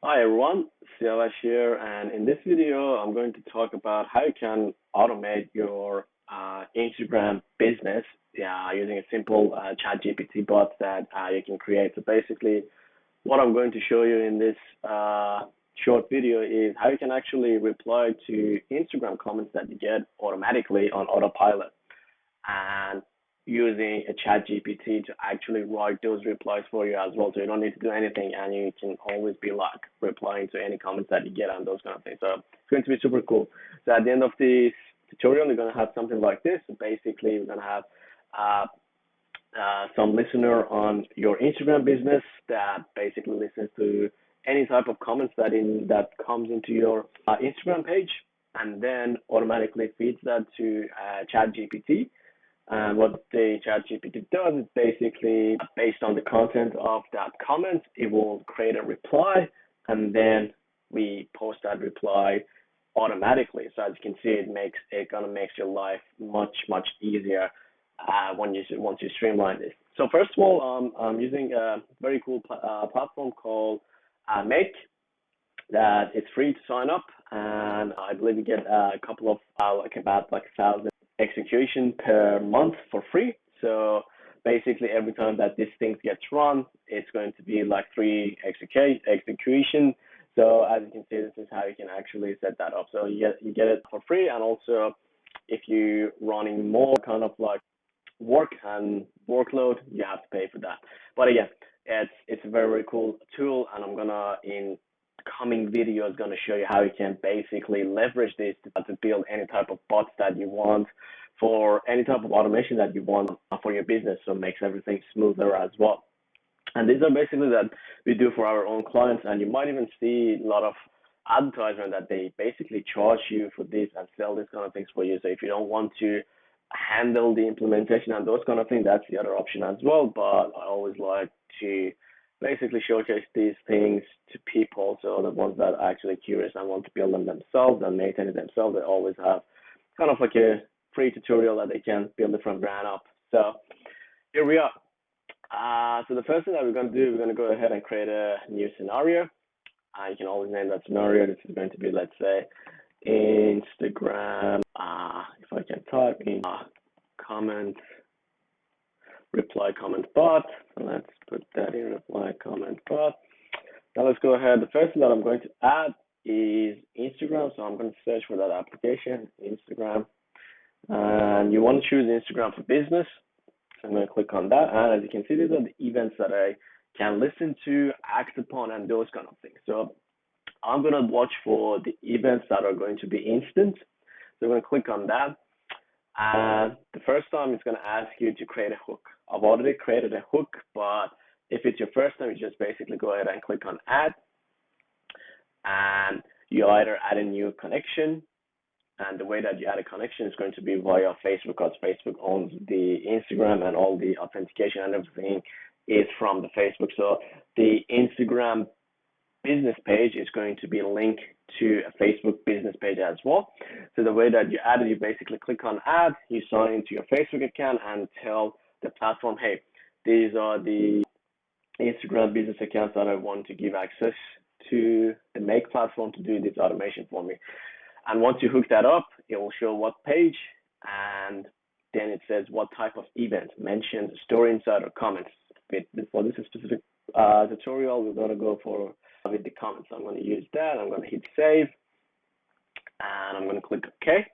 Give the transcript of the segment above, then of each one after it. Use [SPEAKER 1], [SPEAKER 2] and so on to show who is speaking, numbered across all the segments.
[SPEAKER 1] Hi everyone, Siavash here, and in this video, I'm going to talk about how you can automate your Instagram business using a simple ChatGPT bot that you can create. So basically, what I'm going to show you in this short video is how you can actually reply to Instagram comments that you get automatically on autopilot, and using a chat GPT to actually write those replies for you as well. So you don't need to do anything and you can always be like replying to any comments that you get and those kind of things. So it's going to be super cool. So at the end of this tutorial, you're going to have something like this. So basically, you're going to have uh, some listener on your Instagram business that basically listens to any type of comments that comes into your Instagram page, and then automatically feeds that to ChatGPT. And what the ChatGPT does is basically based on the content of that comment, it will create a reply, and then we post that reply automatically. So as you can see, it gonna makes your life much easier once you streamline this. So first of all, I'm using a very cool platform called Make that is free to sign up, and I believe you get a couple of about 1,000 execution per month for free. So basically, every time that this thing gets run, it's going to be like three execution. So as you can see, this is how you can actually set that up. So you get it for free, and also if you're running more kind of like work and workload, you have to pay for that. But again, it's a very cool tool, and I'm gonna in coming videos gonna show you how you can basically leverage this to build any type of bots that you want for any type of automation that you want for your business, so it makes everything smoother as well. And these are basically that we do for our own clients, and you might even see a lot of advertisement that they basically charge you for this and sell these kind of things for you. So if you don't want to handle the implementation and those kind of things, that's the other option as well. But I always like to basically showcase these things to people, so the ones that are actually curious and want to build them themselves and maintain it themselves, they always have kind of like a free tutorial that they can build it from ground up. So here we are. So the first thing that we're going to do, we're going to go ahead and create a new scenario. You can always name that scenario. This is going to be, let's say, Instagram. If I can type in comment, reply comment bot. So let's put that in, reply comment bot. Now let's go ahead. The first thing that I'm going to add is Instagram. So I'm going to search for that application, Instagram. And you want to choose Instagram for business. So I'm going to click on that. And as you can see, these are the events that I can listen to, act upon, and those kind of things. So I'm going to watch for the events that are going to be instant. So I'm going to click on that. And the first time it's going to ask you to create a hook. I've already created a hook, but if it's your first time, you just basically go ahead and click on add. And you either add a new connection, and the way that you add a connection is going to be via Facebook, because Facebook owns the Instagram and all the authentication and everything is from the Facebook. So the Instagram business page is going to be linked to a Facebook business page as well. So the way that you add it, you basically click on add, you sign into your Facebook account and tell the platform, hey, these are the Instagram business accounts that I want to give access to the Make platform to do this automation for me. And once you hook that up, it will show what page, and then it says what type of event, mentioned story inside or comments. For this specific tutorial, we're going to go for with the comments. I'm going to use that. I'm going to hit save, and I'm going to click OK.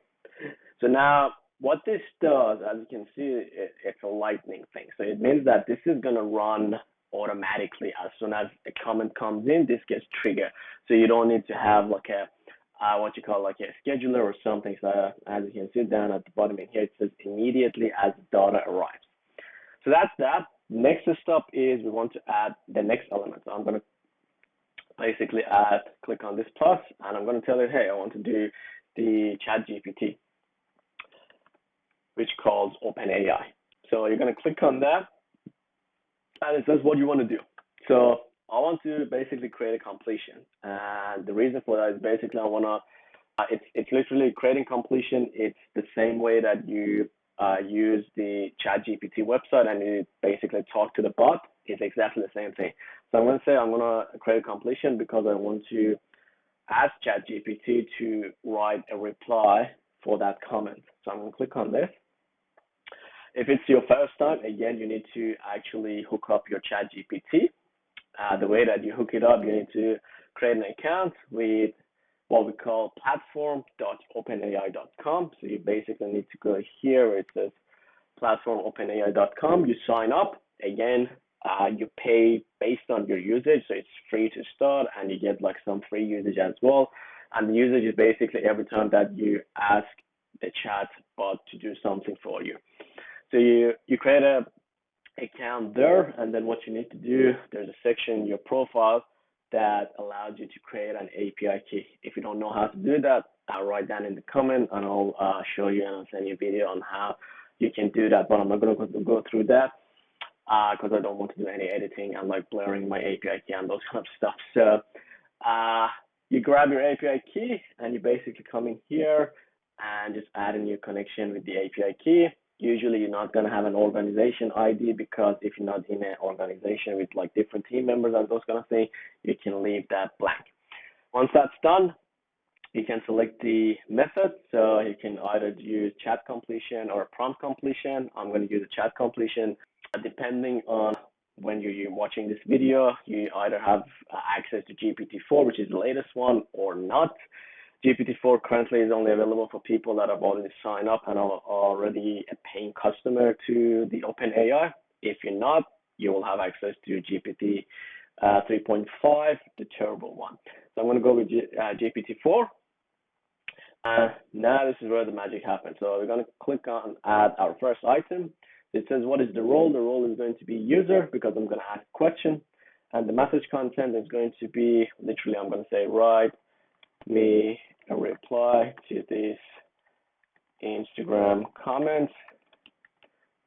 [SPEAKER 1] So now what this does, as you can see, it's a lightning thing. So it means that this is going to run automatically as soon as a comment comes in. This gets triggered, so you don't need to have like a what you call like a scheduler or something. So as you can see down at the bottom in here, it says immediately as data arrives. So that's that. Next step is we want to add the next element. So I'm going to basically click on this plus, and I'm going to tell it, hey, I want to do the chat GPT, which calls OpenAI. So you're going to click on that, and it says what you want to do. So I want to basically create a completion, and the reason for that is basically I want to, it's literally creating completion. It's the same way that you use the ChatGPT website and you basically talk to the bot. is exactly the same thing. So I'm going to say I'm going to create a completion because I want to ask ChatGPT to write a reply for that comment. So I'm going to click on this. If it's your first time, again, you need to actually hook up your ChatGPT. The way that you hook it up, you need to create an account with what we call platform.openai.com. So you basically need to go here where it says platform.openai.com. You sign up. Again, you pay based on your usage, so it's free to start, and you get like some free usage as well. And the usage is basically every time that you ask the chat bot to do something for you. So you create a account there, and then what you need to do, there's a section in your profile that allows you to create an API key. If you don't know how to do that, I'll write down in the comment, and I'll show you, and I'll send you a video on how you can do that. But I'm not going to go through that because I don't want to do any editing and like blurring my API key and those kind of stuff. So you grab your API key, and you basically come in here and just add a new connection with the API key. Usually you're not going to have an organization ID, because if you're not in an organization with like different team members and those kind of things, you can leave that blank. Once that's done, you can select the method. So you can either use chat completion or prompt completion. I'm going to use a chat completion. Depending on when you're watching this video, you either have access to GPT-4, which is the latest one, or not. GPT-4 currently is only available for people that have already signed up and are already a paying customer to the OpenAI. If you're not, you will have access to GPT 3.5, the turbo one. So I'm going to go with GPT-4. Now this is where the magic happens. So we're going to click on add our first item. It says, what is the role? The role is going to be user, because I'm going to ask a question. And the message content is going to be, literally, I'm going to say, write me a reply to this Instagram comment.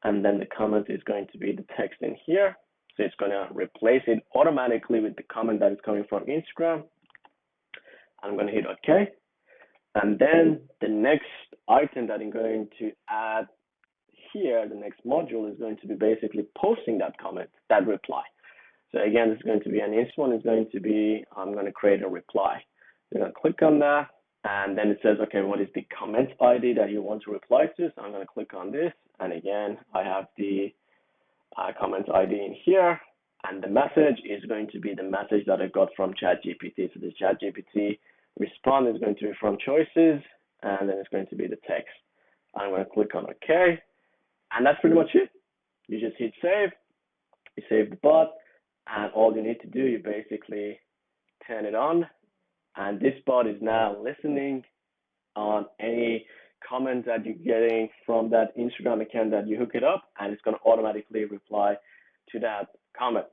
[SPEAKER 1] And then the comment is going to be the text in here. So it's going to replace it automatically with the comment that is coming from Instagram. I'm going to hit OK. And then the next item that I'm going to add here, the next module, is going to be basically posting that comment, that reply. So again, this is going to be an instant one. It's going to be, I'm going to create a reply. You're going to click on that, and then it says, okay, what is the comment ID that you want to reply to? So I'm going to click on this, and again, I have the comment ID in here, and the message is going to be the message that I got from ChatGPT. So the ChatGPT response is going to be from choices, and then it's going to be the text. I'm going to click on OK, and that's pretty much it. You just hit save, you save the bot, and all you need to do, you basically turn it on, and this bot is now listening on any comments that you're getting from that Instagram account that you hook it up, and it's going to automatically reply to that comment.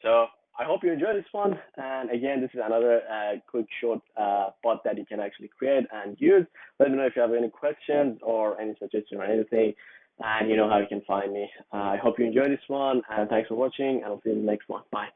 [SPEAKER 1] So I hope you enjoyed this one. And again, this is another quick short bot that you can actually create and use. Let me know if you have any questions or any suggestions or anything, and you know how you can find me. I hope you enjoyed this one, and thanks for watching, and I'll see you in the next one. Bye.